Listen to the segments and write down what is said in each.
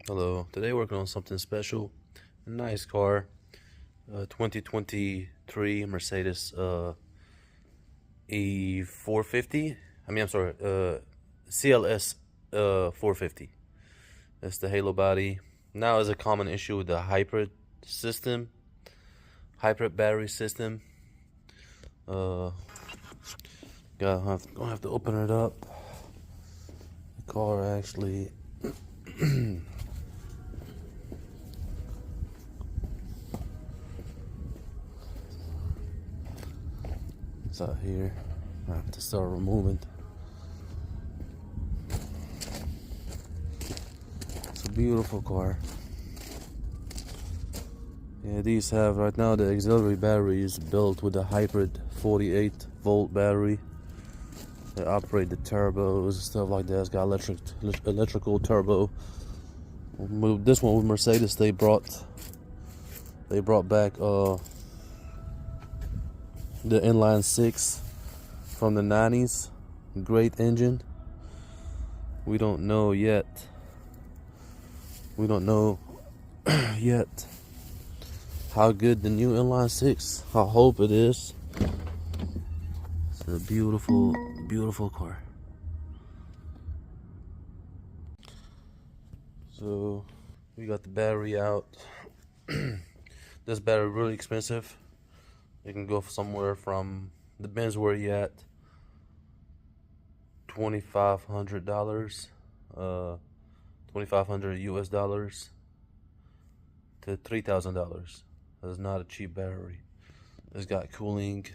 Hello, today working on something special. A nice car, 2023 Mercedes E450. I'm sorry, CLS 450. That's the halo body. Now is a common issue with the hybrid battery system. Uh, gonna have to open it up. The car actually. It's out here. I have to start removing. It's a beautiful car. Yeah, these have right now the auxiliary battery is built with a hybrid 48-volt battery. They operate the turbos and stuff like that. It's got electrical turbo. This one with Mercedes, they brought back the inline six from the 90s. Great engine. We don't know yet. We don't know yet how good the new inline six. I hope it is. It's a beautiful, beautiful car. So we got the battery out. This battery really expensive. It can go somewhere from, depends where you at, $2,500, $2,500 US dollars to $3,000. That's not a cheap battery. It's got cooling.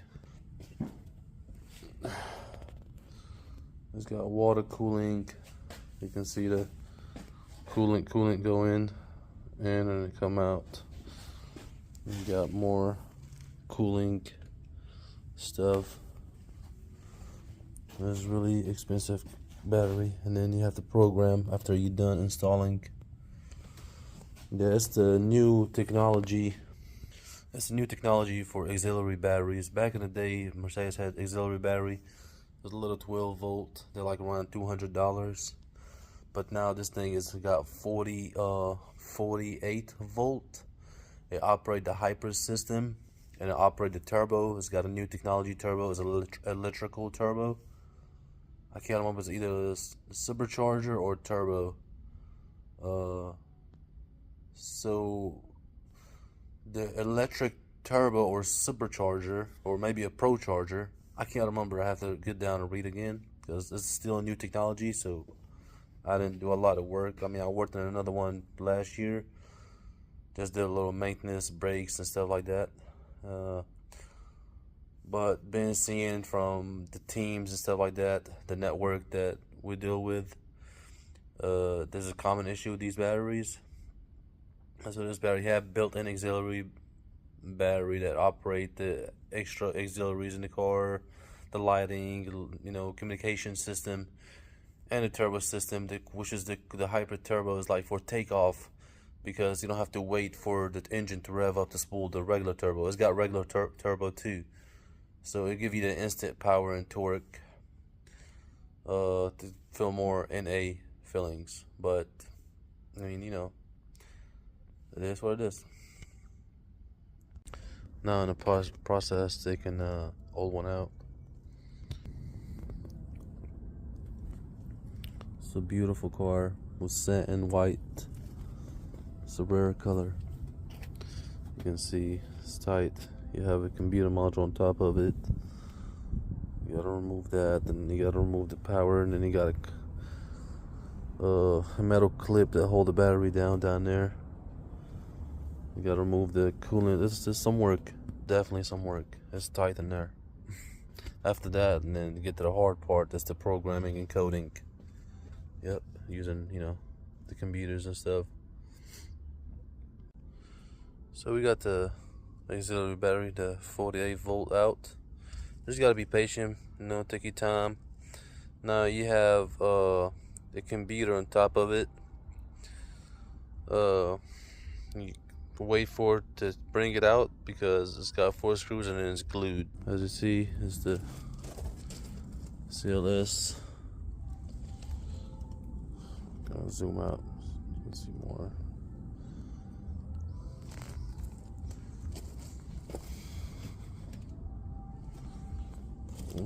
It's got water cooling. You can see the coolant go in and then it come out. You got more cooling stuff. It's really expensive battery, and then you have to program after you're done installing. Yeah, it's the new technology. It's a new technology for auxiliary batteries. Back in the day, Mercedes had auxiliary battery. It was a little 12 volt. They're like around $200. But now this thing has got 48 volt. It operates the hyper system, and it operates the turbo. It's got a new technology turbo. It's an electrical turbo. I can't remember if it's either a supercharger or turbo. So the electric turbo or supercharger, or maybe a pro charger, I can't remember. I have to get down and read again because it's still a new technology. So I didn't do a lot of work. I mean, I worked on another one last year. Just did a little maintenance, brakes, and stuff like that. But been seeing from the teams and stuff like that, the network that we deal with, there's a common issue with these batteries. So this battery have built-in auxiliary battery that operate the extra auxiliaries in the car, the lighting, communication system, and the turbo system, which is the hyper turbo is like for takeoff, because you don't have to wait for the engine to rev up to spool the regular turbo. It's got regular turbo too, so it give you the instant power and torque to feel more NA feelings. But I mean, it is what it is. Now in the process, taking the old one out. It's a beautiful car with satin white. It's a rare color. You can see it's tight. You have a computer module on top of it. You gotta remove that, then you gotta remove the power, and then you got a metal clip that hold the battery down there. You gotta remove the coolant. This is some work, definitely some work. It's tight in there. After that, and then you get to the hard part. That's the programming and coding. Yep, using the computers and stuff. So we got the auxiliary battery, the 48 volt out. Just gotta be patient, take your time. Now you have the computer on top of it. You wait for it to bring it out because it's got 4 screws and then it's glued. As you see, it's the CLS. I'll zoom out. Let's see more.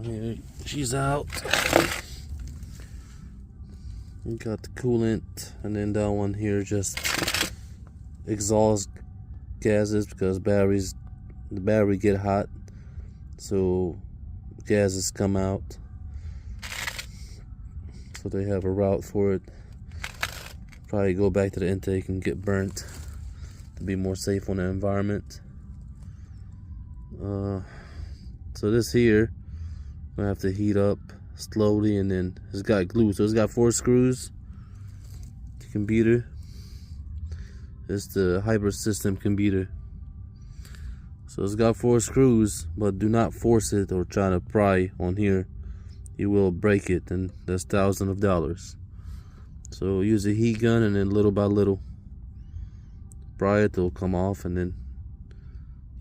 Here, she's out. You got the coolant, and then that one here just exhaust gases because the battery get hot, so gases come out. So they have a route for it. Probably go back to the intake and get burnt to be more safe on the environment. So this here, I have to heat up slowly, and then it's got glue, so it's got 4 screws. The computer, it's the Hyper System computer, so it's got 4 screws, but do not force it or try to pry on here. You will break it, and that's thousands of dollars. So use a heat gun, and then little by little pry it, it'll come off, and then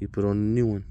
you put on a new one.